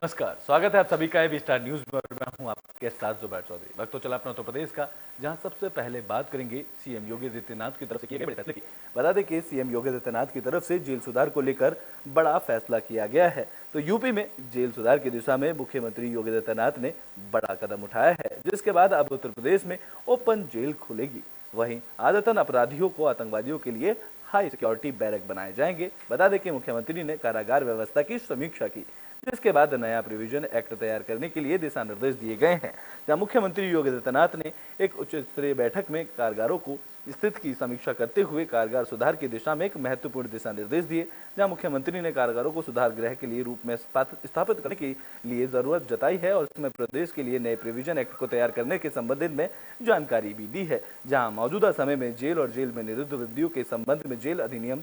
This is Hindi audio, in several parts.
नमस्कार, स्वागत है आप सभी का एबी स्टार न्यूज में और मैं हूं आपके साथ जुबैर चौधरी। वक्त तो चला अपना उत्तर प्रदेश का, जहां सबसे पहले बात करेंगे सीएम योगी आदित्यनाथ की तरफ से किए गए बड़े फैसले की। बता दें कि सीएम योगी आदित्यनाथ की तरफ से जेल सुधार को लेकर बड़ा फैसला किया गया है। तो यूपी में जेल सुधार की दिशा में मुख्यमंत्री योगी आदित्यनाथ ने बड़ा कदम उठाया है, जिसके बाद अब उत्तर प्रदेश में ओपन जेल खुलेगी। वहीं आदतन अपराधियों को आतंकवादियों के लिए हाई सिक्योरिटी बैरक बनाए जाएंगे। बता दें कि मुख्यमंत्री ने कारागार व्यवस्था की समीक्षा की, जिसके बाद नया प्रोविजन एक्ट तैयार करने के लिए दिशा निर्देश दिए गए हैं। जहां मुख्यमंत्री योगी आदित्यनाथ ने एक उच्च स्तरीय बैठक में कारागारों को स्थिति की समीक्षा करते हुए कारागार सुधार की दिशा में एक महत्वपूर्ण दिशा निर्देश दिए। जहां मुख्यमंत्री ने कारागारों को सुधार गृह के लिए रूप में स्थापित करने के लिए जरूरत जताई है और इसमें प्रदेश के लिए नए प्रोविजन एक्ट को तैयार करने के संबंध में जानकारी भी दी है। जहां मौजूदा समय में जेल और जेल में निरुद्ध व्यक्तियों के संबंध में जेल अधिनियम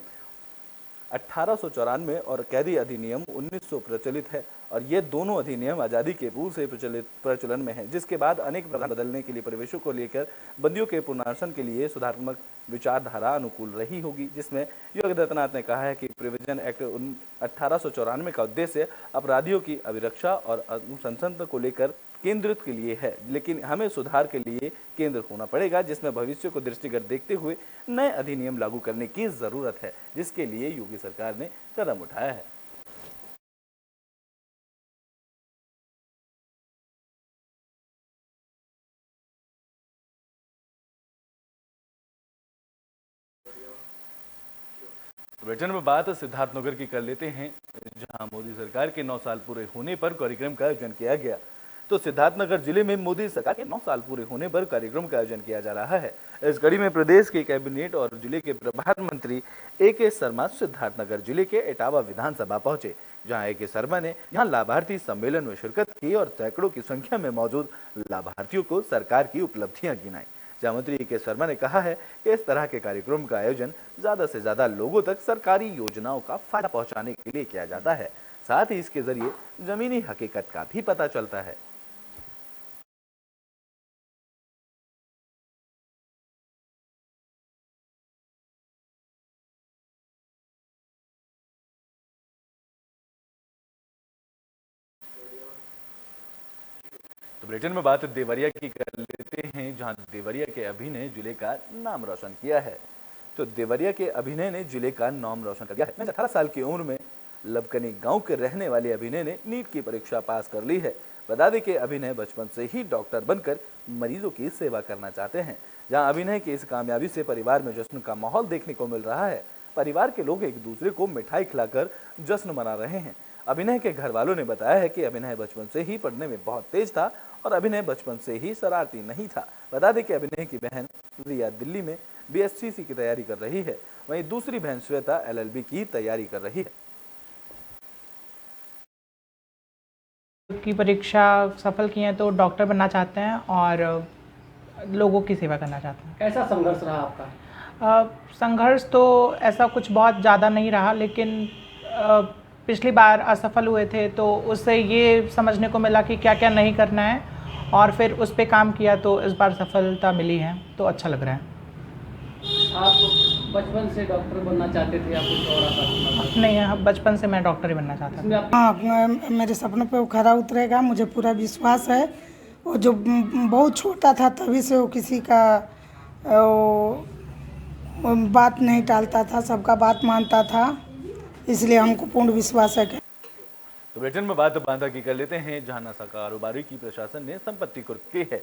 1894 और कैदी अधिनियम 1900 प्रचलित है और ये दोनों अधिनियम आज़ादी के पूर्व से प्रचलन में है, जिसके बाद अनेक प्रावधान बदलने के लिए परिवेशों को लेकर बंदियों के पुनर्वासन के लिए सुधारात्मक विचारधारा अनुकूल रही होगी। जिसमें योगी आदित्यनाथ ने कहा है कि प्रोविजन एक्ट 1894 का उद्देश्य अपराधियों की अभिरक्षा और अनुशंसन को लेकर केंद्रित के लिए है, लेकिन हमें सुधार के लिए केंद्र होना पड़ेगा, जिसमें भविष्य को दृष्टिगत देखते हुए नए अधिनियम लागू करने की जरूरत है, जिसके लिए योगी सरकार ने कदम उठाया है। ब्रिटेन में बात सिद्धार्थनगर की कर लेते हैं, जहां मोदी सरकार के 9 साल पूरे होने पर कार्यक्रम का आयोजन किया गया। तो सिद्धार्थनगर जिले में मोदी सरकार के 9 साल पूरे होने पर कार्यक्रम का आयोजन किया जा रहा है। इस कड़ी में प्रदेश के कैबिनेट और जिले के प्रभार मंत्री ए.के. शर्मा सिद्धार्थनगर जिले के इटावा विधानसभा पहुंचे, जहां ए.के. शर्मा ने यहां लाभार्थी सम्मेलन में शिरकत की और सैकड़ों की संख्या में मौजूद लाभार्थियों को सरकार की उपलब्धियां गिनाई। जहां मंत्री ए.के. शर्मा ने कहा है कि इस तरह के कार्यक्रम का आयोजन ज्यादा से ज्यादा लोगों तक सरकारी योजनाओं का फायदा पहुंचाने के लिए किया जाता है, साथ ही इसके जरिए जमीनी हकीकत का भी पता चलता है। तो ब्रिटेन में बात देवरिया की कर लेते हैं, जहां देवरिया के अभिनय ने जिले का नाम रोशन किया है। तो देवरिया के अभिनय ने जिले का नाम रोशन कर दिया है। 18 साल की उम्र में लबकनी गांव के रहने वाले अभिनय ने नीट की परीक्षा पास कर ली है। बता दें कि अभिनय बचपन से ही डॉक्टर बनकर मरीजों की सेवा करना चाहते हैं। जहां अभिनय की इस कामयाबी से परिवार में जश्न का माहौल देखने को मिल रहा है। परिवार के लोग एक दूसरे को मिठाई खिलाकर जश्न मना रहे हैं। अभिनय के घर वालों ने बताया है कि अभिनय बचपन से ही पढ़ने में बहुत तेज था और अभिनय बचपन से ही शरारती नहीं था। बता दें कि अभिनय की बहन रिया दिल्ली में बीएससी की तैयारी कर रही है, वहीं दूसरी बहन श्वेता एलएलबी की तैयारी कर रही है। की परीक्षा सफल की हैं तो डॉक्टर बनना चाहते हैं और लोगों की सेवा करना चाहते हैं। कैसा संघर्ष रहा आपका? संघर्ष तो ऐसा कुछ बहुत ज़्यादा नहीं रहा, लेकिन पिछली बार असफल हुए थे तो उससे ये समझने को मिला कि क्या क्या नहीं करना है और फिर उस पर काम किया तो इस बार सफलता मिली है, तो अच्छा लग रहा है। आप बचपन से डॉक्टर बनना चाहते थे या कुछ और आता? नहीं, बचपन से मैं डॉक्टर ही बनना चाहता था। हाँ, मेरे सपनों पे वो खरा उतरेगा, मुझे पूरा विश्वास है। वो जो बहुत छोटा था तभी से वो किसी का बात नहीं टालता था, सबका बात मानता था, इसलिए हमको पूर्ण विश्वास है कि। तो ब्रिटेन में बात बांदा की कर लेते हैं, जहां नशा कारोबारी की प्रशासन ने संपत्ति कुर्क की है।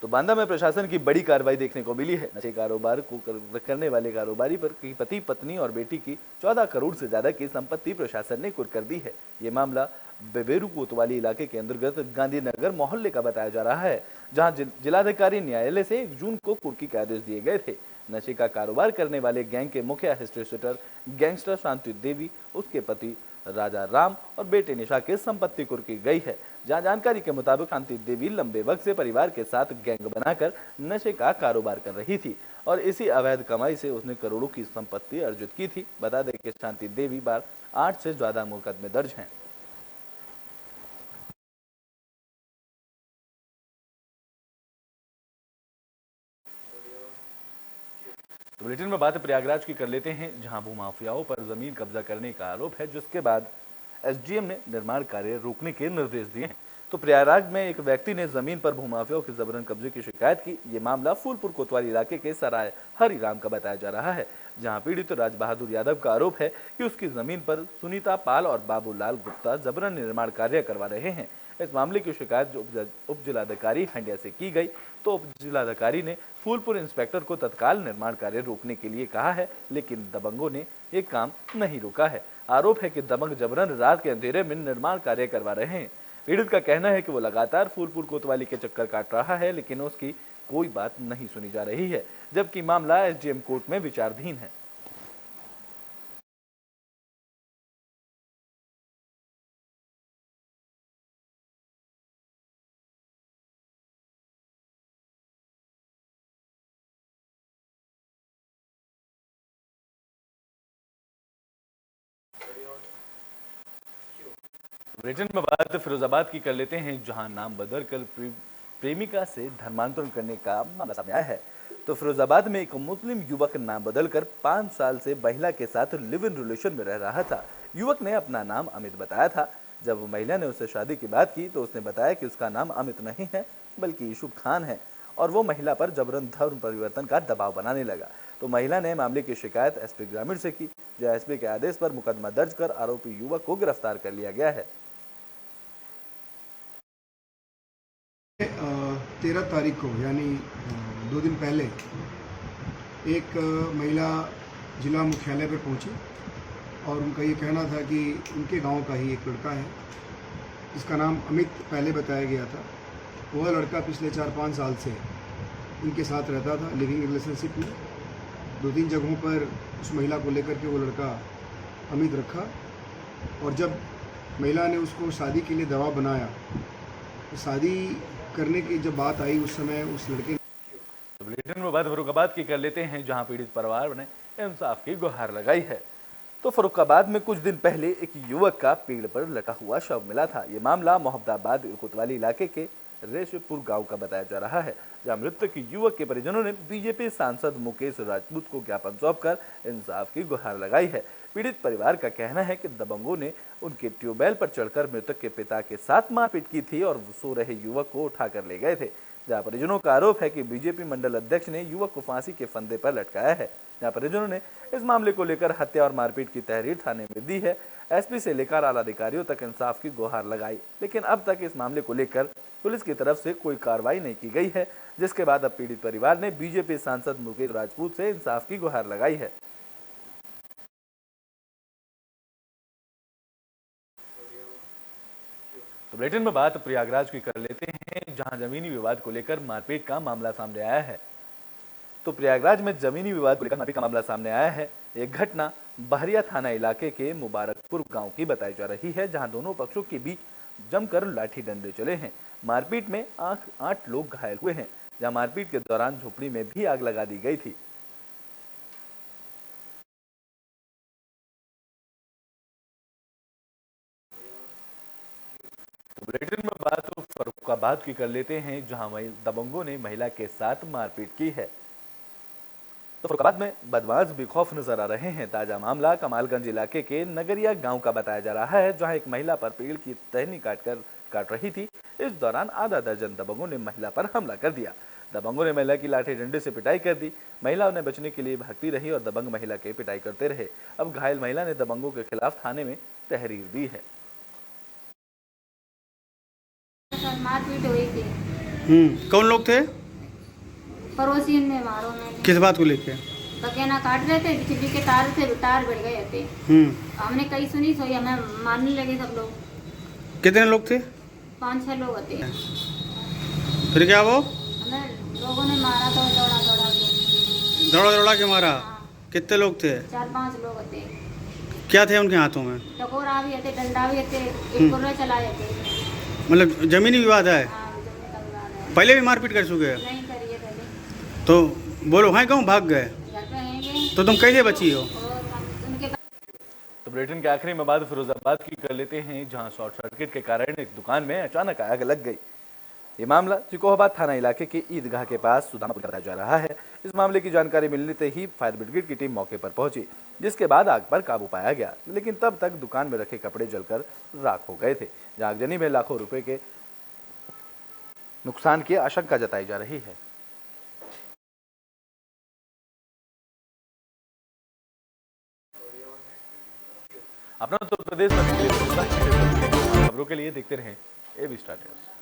तो बांदा में प्रशासन की बड़ी कार्रवाई देखने को मिली है। नशे कारोबार को करने वाले कारोबारी पर पति पत्नी और बेटी की 14 करोड़ से ज्यादा की संपत्ति प्रशासन ने कुर्क कर दी है। ये मामला बेबेरू कोतवाली इलाके के अंतर्गत गांधीनगर मोहल्ले का बताया जा रहा है, जहां जिलाधिकारी न्यायालय से 1 जून को कुर्की के आदेश दिए गए थे। नशे का कारोबार करने वाले गैंग के मुख्य एडमिनिस्ट्रेटर गैंगस्टर शांति देवी, उसके पति राजा राम और बेटे निशा की संपत्ति कुर्की गई है। जहां जानकारी के मुताबिक शांति देवी लंबे वक्त से परिवार के साथ गैंग बनाकर नशे का कारोबार कर रही थी और इसी अवैध कमाई से उसने करोड़ों की संपत्ति अर्जित की थी। बता दें कि शांति देवी बार 8 से ज्यादा मुकदमे दर्ज हैं। तो बुलेटिन में बात प्रयागराज की कर लेते हैं, जहां भूमाफियाओं पर जमीन कब्जा करने का आरोप है, जिसके बाद एसडीएम ने निर्माण कार्य रोकने के निर्देश दिए हैं। तो प्रयागराज में एक व्यक्ति ने जमीन पर भूमाफियाओं के जबरन कब्जे की शिकायत की। ये मामला फूलपुर कोतवाली इलाके के सराय हरिराम का बताया जा रहा है, जहां पीड़ित राज बहादुर यादव का आरोप है कि उसकी जमीन पर सुनीता पाल और बाबूलाल गुप्ता जबरन निर्माण कार्य करवा रहे हैं। इस मामले की शिकायत उप जिलाधिकारी हंडिया से की गई, तो उप जिलाधिकारी ने फूलपुर इंस्पेक्टर को तत्काल निर्माण कार्य रोकने के लिए कहा है, लेकिन दबंगों ने ये काम नहीं रोका है। आरोप है कि दबंग जबरन रात के अंधेरे में निर्माण कार्य करवा रहे हैं। पीड़ित का कहना है कि वो लगातार फूलपुर कोतवाली के चक्कर काट रहा है, लेकिन उसकी कोई बात नहीं सुनी जा रही है, जबकि मामला एसडीएम कोर्ट में विचाराधीन है। ब्रिटेन में बात फिरोजाबाद की कर लेते हैं, जहां नाम बदलकर प्रेमिका से धर्मांतरण करने का मामला सामने आया है। तो फिरोजाबाद में एक मुस्लिम युवक नाम बदलकर 5 साल से महिला के साथ लिव इन रिलेशन में रह रहा था। युवक ने अपना नाम अमित बताया था। जब महिला ने उससे शादी की बात की तो उसने बताया कि उसका नाम अमित नहीं है बल्कि यूसुफ खान है, और वो महिला पर जबरन धर्म परिवर्तन का दबाव बनाने लगा। तो महिला ने मामले की शिकायत एसपी ग्रामीण से की, जहां एसपी के आदेश पर मुकदमा दर्ज कर आरोपी युवक को गिरफ्तार कर लिया गया है। 13 तारीख को यानी 2 दिन पहले एक महिला जिला मुख्यालय पर पहुंची और उनका ये कहना था कि उनके गांव का ही एक लड़का है जिसका नाम अमित पहले बताया गया था। वह लड़का पिछले 4-5 साल से उनके साथ रहता था लिविंग रिलेशनशिप में। 2-3 जगहों पर उस महिला को लेकर के वो लड़का अमित रखा, और जब महिला ने उसको शादी के लिए दबाव बनाया तो शादी करने की जब बात आई उस समय उस लड़के तो बुलेटिन में बात फरुखाबाद की कर लेते हैं, जहां पीड़ित परिवार ने इंसाफ की गुहार लगाई है। तो फरुखाबाद में कुछ दिन पहले एक युवक का पेड़ पर लटा हुआ शव मिला था। ये मामला मोहम्मदाबाद कोतवाली इलाके के रेशपुर गांव का बताया जा रहा है, जहां मृतक युवक के परिजनों ने बीजेपी सांसद मुकेश राजपूत को ज्ञापन सौंपकर इंसाफ की गुहार लगाई है। पीड़ित परिवार का कहना है कि दबंगों ने उनके ट्यूबवेल पर चढ़कर मृतक के पिता के साथ मारपीट की थी और सो रहे युवक को उठाकर ले गए थे। जहां परिजनों का आरोप है कि बीजेपी मंडल अध्यक्ष ने युवक को फांसी के फंदे पर लटकाया है। जहां परिजनों ने इस मामले को लेकर हत्या और मारपीट की तहरीर थाने में दी है। एसपी से लेकर आला अधिकारियों तक इंसाफ की गुहार लगाई, लेकिन अब तक इस मामले को लेकर पुलिस की तरफ से कोई कार्रवाई नहीं की गई है, जिसके बाद अब पीड़ित परिवार ने बीजेपी सांसद मुकेश राजपूत से इंसाफ की गुहार लगाई है। तो बुलेटिन में बात प्रयागराज की कर लेते हैं, जहां जमीनी विवाद को लेकर मारपीट का मामला सामने आया है। तो प्रयागराज में जमीनी विवाद को लेकर मारपीट का मामला सामने आया है। एक घटना बहरिया थाना इलाके के मुबारकपुर गांव की बताई जा रही है, जहां दोनों पक्षों के बीच जमकर लाठी डंडे चले हैं। मारपीट में 8 लोग घायल हुए हैं, जहां मारपीट के दौरान झोपड़ी में भी आग लगा दी गई थी। बुलेटिन में बात फरुखाबाद की कर लेते हैं, जहां दबंगों ने महिला के साथ मारपीट की है। तो फरुखाबाद में बदमाश बेखौफ नजर आ रहे हैं। ताजा मामला कमालगंज इलाके के नगरिया गांव का बताया जा रहा है, जहां एक महिला पर पेड़ की टहनी काट रही थी। इस दौरान आधा दर्जन दबंगों ने महिला पर हमला कर दिया। दबंगों ने महिला की लाठी डंडे से पिटाई कर दी। महिला उन्हें बचने के लिए भागती रही और दबंग महिला के पिटाई करते रहे। अब घायल महिला ने दबंगों के खिलाफ थाने में तहरीर दी है। मारपीट हुई थी। कौन लोग थे? पड़ोसी में मारो मैंने। किस बात को लेके? बकेना काट रहे थे, बिजली के तार बढ़ गए थे। हमने कहीं सुनी सोई, हमें मारने लगे सब लोग। कितने लोग थे? 5-6 लोग थे। फिर क्या वो हमें लोगों ने मारा तो दौड़ा के मारा। हाँ। कितने लोग थे? 4-5 लोग थे। क्या थे उनके हाथों में? टकोरा भी थे, डंडा भी थे, एक गोला चलाए थे। मतलब जमीनी विवाद है? हाँ, जमीन का विवाद है। पहले भी मारपीट कर चुके हैं? नहीं करिए पहले। तो बोलो हैं कहूँ भाग गए? घर पे रहेंगे। तो तुम कैसे बची हो? और हम उनके तो बुलेटिन के आखिरी में बात फिरोजाबाद की कर लेते हैं, जहां शॉर्ट सर्किट के कारण एक दुकान में अचानक आग लग गई। ये मामला चिकोहाबाद थाना इलाके के ईदगाह के पास सुदामापुर बताया जा रहा है। इस मामले की जानकारी मिलने से ही फायर ब्रिगेड की टीम मौके पर पहुंची। जिसके बाद आग पर काबू पाया गया, लेकिन तब तक दुकान में रखे कपड़े जलकर राख हो गए थे। आगजनी में लाखों रुपए के नुकसान की आशंका जताई जा रही है। अपना उत्तर प्रदेश में खबरों के लिए देखते रहें एबी स्टार न्यूज।